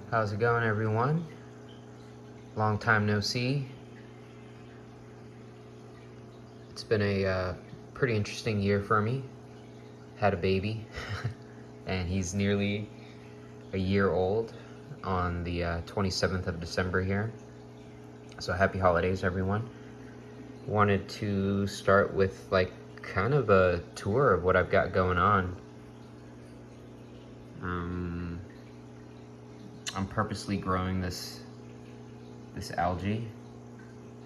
How's it going, everyone? Long time no see. It's been a pretty interesting year for me. Had a baby, and he's nearly a year old on the 27th of December here. So happy holidays, everyone. Wanted to start with like kind of a tour of what I've got going on. I'm purposely growing this algae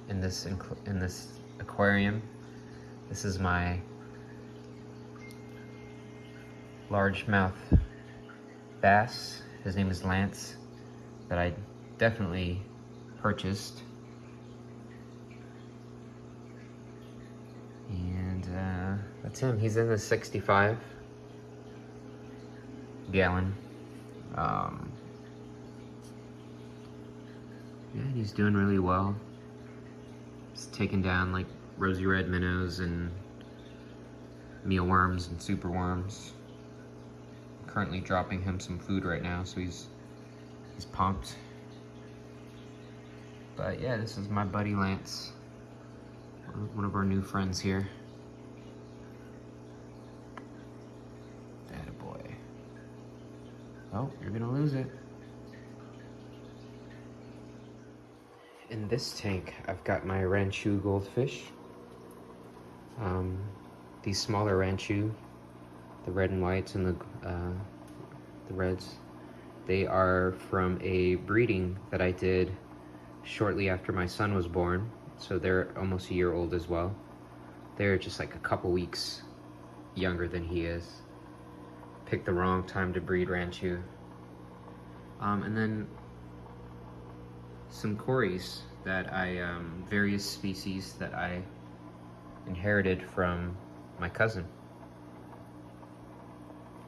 in this aquarium. This is my largemouth bass. His name is Lance, that I definitely purchased. And that's him. He's in the 65 gallon. Yeah, he's doing really well. He's taking down like rosy red minnows and mealworms and superworms. I'm currently dropping him some food right now, so he's pumped. But yeah, this is my buddy Lance, one of our new friends here. Attaboy. Oh, you're gonna lose it. In this tank, I've got my Ranchu goldfish. These smaller Ranchu, the red and whites and the reds, they are from a breeding that I did shortly after my son was born. So they're almost a year old as well. They're just like a couple weeks younger than he is. Picked the wrong time to breed Ranchu. And then some Cories that various species that I inherited from my cousin.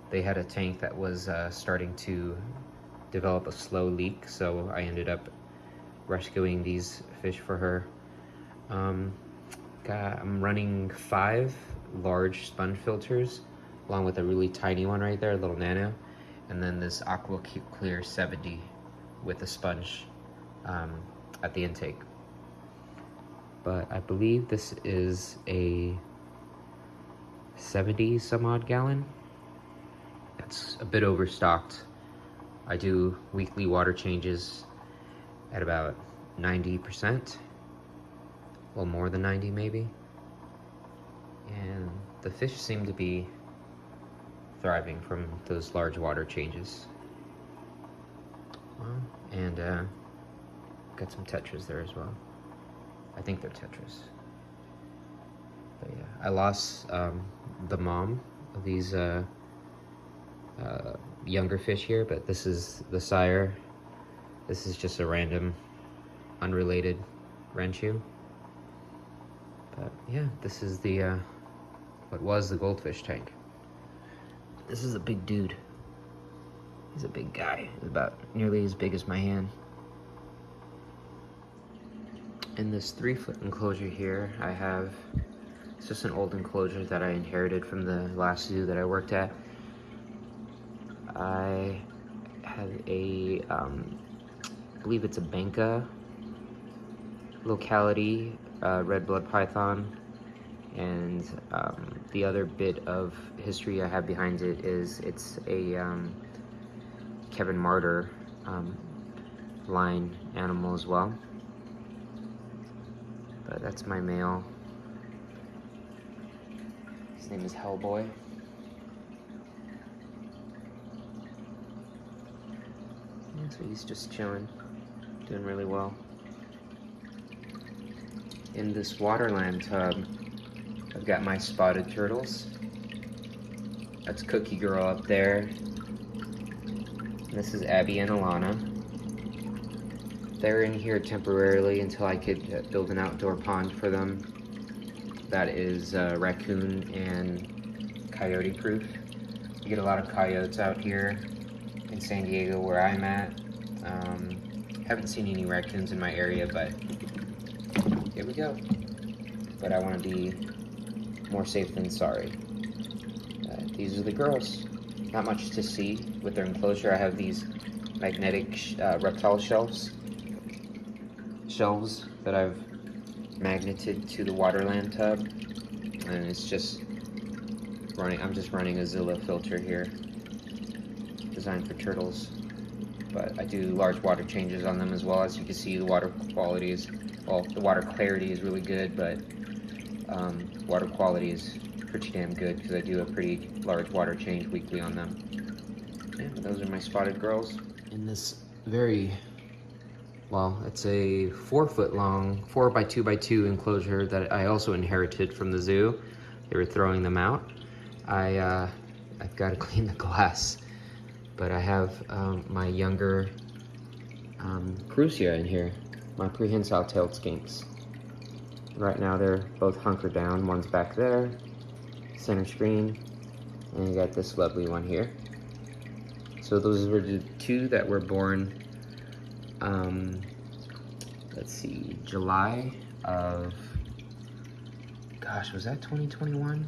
They had a tank that was starting to develop a slow leak, so I ended up rescuing these fish for her. I'm running 5 large sponge filters, along with a really tiny one right there, a little nano, and then this Aqua Clear 70 with a sponge at the intake. But I believe this is a 70 some odd gallon. That's a bit overstocked. I do weekly water changes at about 90%, a little more than 90 maybe. And the fish seem to be thriving from those large water changes. Well, and got some tetras there as well. I think they're tetras. But yeah, I lost the mom of these younger fish here, but this is the sire. This is just a random, unrelated Ranchu. But yeah, this is the what was the goldfish tank. This is a big dude. He's a big guy. He's about nearly as big as my hand. In this 3-foot enclosure here, I have, it's just an old enclosure that I inherited from the last zoo that I worked at. I have a, I believe it's a Banca locality, red blood python, and the other bit of history I have behind it is it's a Kevin Martyr line animal as well. But that's my male. His name is Hellboy. Yeah, so he's just chilling, doing really well. In this waterland tub, I've got my spotted turtles. That's Cookie Girl up there. And this is Abby and Alana. They're in here temporarily until I could build an outdoor pond for them that is raccoon and coyote proof. You get a lot of coyotes out here in San Diego where I'm at. Haven't seen any raccoons in my area, but here we go. But I want to be more safe than sorry. These are the girls. Not much to see with their enclosure. I have these magnetic reptile shelves that I've magneted to the Waterland tub, and it's just running. I'm just running a Zilla filter here, designed for turtles, but I do large water changes on them as well. As you can see, the water quality is, well, the water clarity is really good, but water quality is pretty damn good because I do a pretty large water change weekly on them. And those are my spotted girls. In this very, well, it's a 4-foot long 4x2x2 enclosure that I also inherited from the zoo. They were throwing them out. I've got to clean the glass, but I have my younger Crucia in here, my prehensile tailed skinks. Right now they're both hunkered down. One's back there, center screen, and you got this lovely one here. So those were the two that were born, let's see, July of, gosh, was that 2021?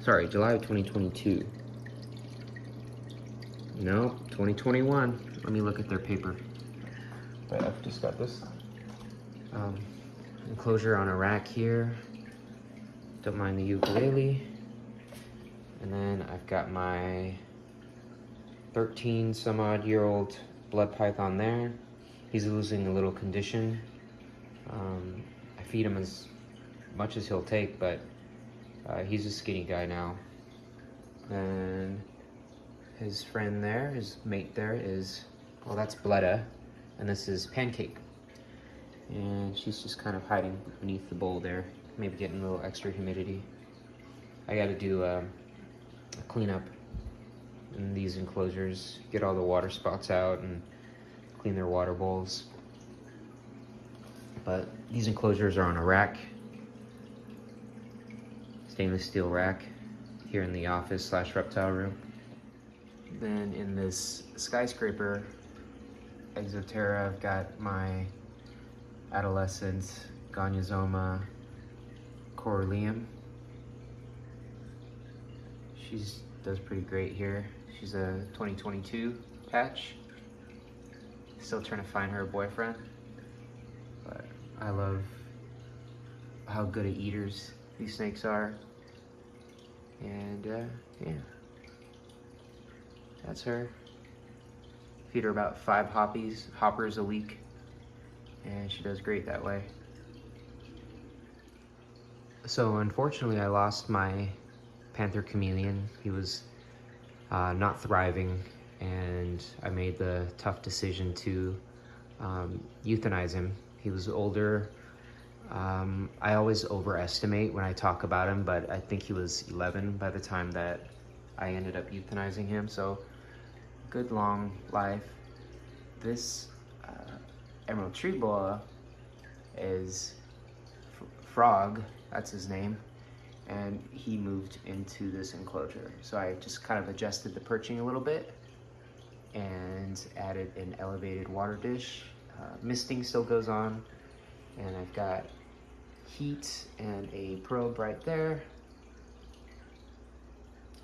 Sorry, July of 2022. No, 2021. Let me look at their paper. But I've just got this enclosure on a rack here. Don't mind the ukulele. And then I've got my 13 some odd year old blood python there. He's losing a little condition. I feed him as much as he'll take, but he's a skinny guy now. And his friend there, his mate there is, well, that's Bletta, and this is Pancake. And she's just kind of hiding beneath the bowl there, maybe getting a little extra humidity. I gotta do a cleanup in these enclosures, get all the water spots out and clean their water bowls. But these enclosures are on a rack, stainless steel rack, here in the office / reptile room. Then in this skyscraper Exoterra, I've got my adolescent Gonyosoma Corallium. She does pretty great here. She's a 2022 patch. Still trying to find her a boyfriend, but I love how good at eaters these snakes are. And yeah, that's her. Feed her about 5 hoppers a week, and she does great that way. So unfortunately, I lost my panther chameleon. He was not thriving, and I made the tough decision to euthanize him. He was older. I always overestimate when I talk about him, but I think he was 11 by the time that I ended up euthanizing him. So good long life. This emerald tree boa is Frog, that's his name, and he moved into this enclosure. So I just kind of adjusted the perching a little bit and added an elevated water dish. Misting still goes on, and I've got heat and a probe right there.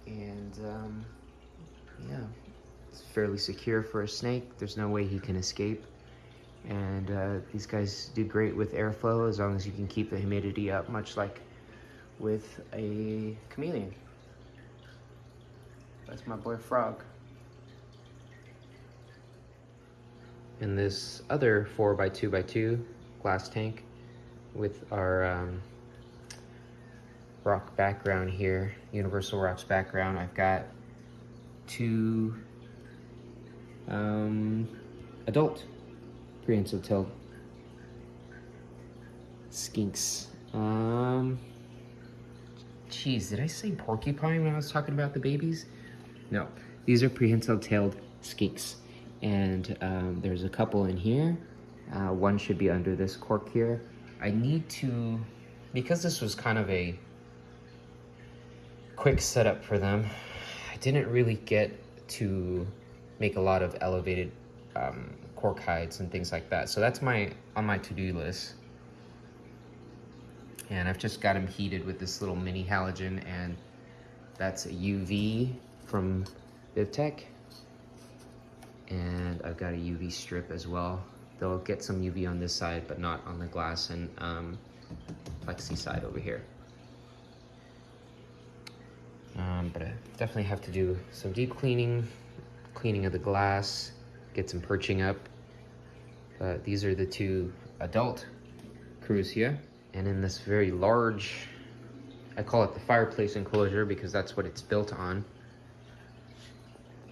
And yeah, it's fairly secure for a snake. There's no way he can escape. And these guys do great with airflow as long as you can keep the humidity up, much like with a chameleon. That's my boy Frog. In this other 4x2x2 glass tank with our rock background here, Universal Rocks background, I've got 2 adult prehensile tailed skinks. Geez, did I say porcupine when I was talking about the babies? No, these are prehensile tailed skinks. And there's a couple in here. One should be under this cork here. I need to, because this was kind of a quick setup for them, I didn't really get to make a lot of elevated cork hides and things like that. So that's on my to-do list. And I've just got them heated with this little mini halogen, and that's a UV from VivTech. And I've got a UV strip as well. They'll get some UV on this side, but not on the glass and plexi side over here. But I definitely have to do some deep cleaning of the glass, get some perching up. But these are the two adult Crucia. And in this very large, I call it the fireplace enclosure because that's what it's built on.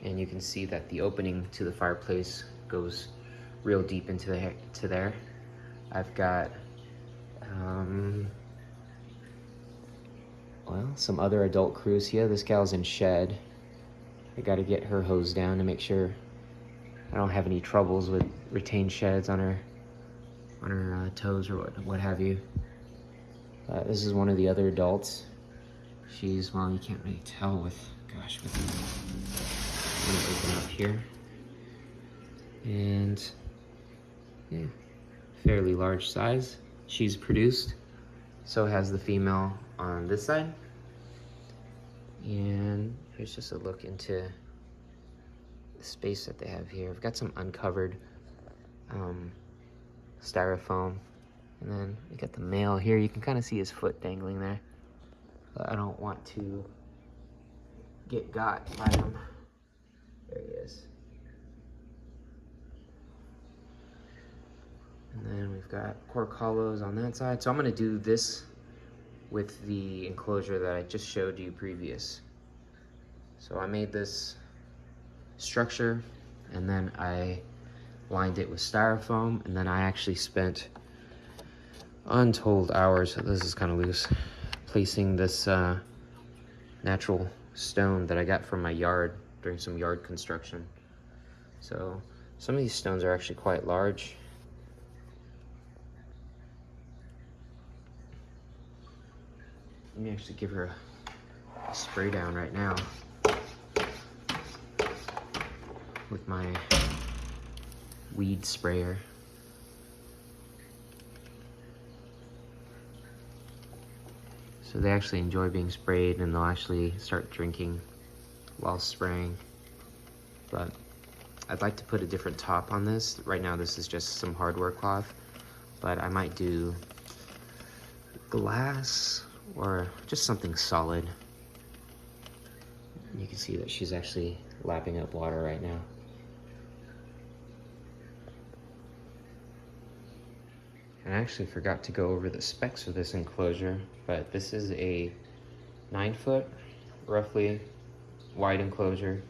And you can see that the opening to the fireplace goes real deep into there. I've got well, some other adult Crucia. This gal's in shed. I got to get her hosed down to make sure I don't have any troubles with retained sheds on her toes or what have you. This is one of the other adults. She's, well, you can't really tell with, gosh, with the, I'm gonna open up here. And yeah, fairly large size. She's produced. So has the female on this side. And here's just a look into the space that they have here. I've got some uncovered styrofoam. And then we got the male here. You can kind of see his foot dangling there. But I don't want to get got by him. There he is. And then we've got cork hollows on that side. So I'm gonna do this with the enclosure that I just showed you previous. So I made this structure and then I lined it with styrofoam, and then I actually spent untold hours, so this is kind of loose, placing this natural stone that I got from my yard during some yard construction. So some of these stones are actually quite large. Let me actually give her a spray down right now with my weed sprayer. So they actually enjoy being sprayed, and they'll actually start drinking while spraying. But I'd like to put a different top on this. Right now this is just some hardware cloth, but I might do glass or just something solid. You can see that she's actually lapping up water right now. I actually forgot to go over the specs of this enclosure, but this is a 9-foot, roughly, wide enclosure.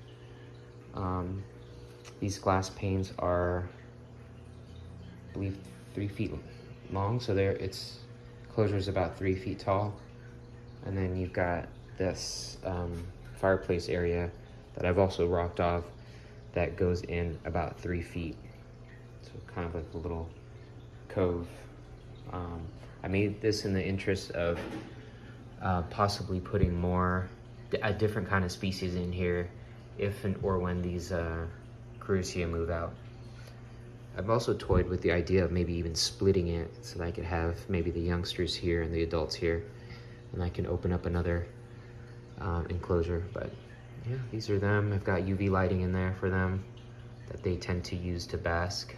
These glass panes are, I believe, 3 feet long, so its enclosure is about 3 feet tall. And then you've got this fireplace area that I've also rocked off that goes in about 3 feet. So kind of like a little cove. I made this in the interest of possibly putting a different kind of species in here if and or when these Crucia move out. I've also toyed with the idea of maybe even splitting it so that I could have maybe the youngsters here and the adults here, and I can open up another enclosure. But yeah, these are them. I've got UV lighting in there for them that they tend to use to bask,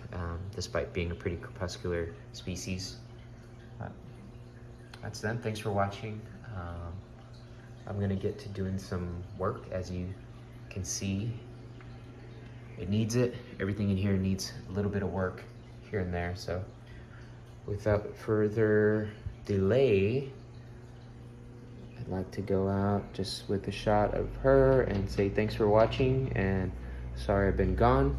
despite being a pretty crepuscular species. That's them. Thanks for watching. I'm gonna get to doing some work. As you can see, it needs it. Everything in here needs a little bit of work here and there. So without further delay, I'd like to go out just with a shot of her and say thanks for watching, and sorry I've been gone.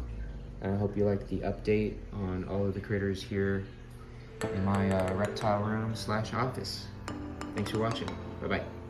I hope you like the update on all of the critters here in my reptile room / office. Thanks for watching. Bye-bye.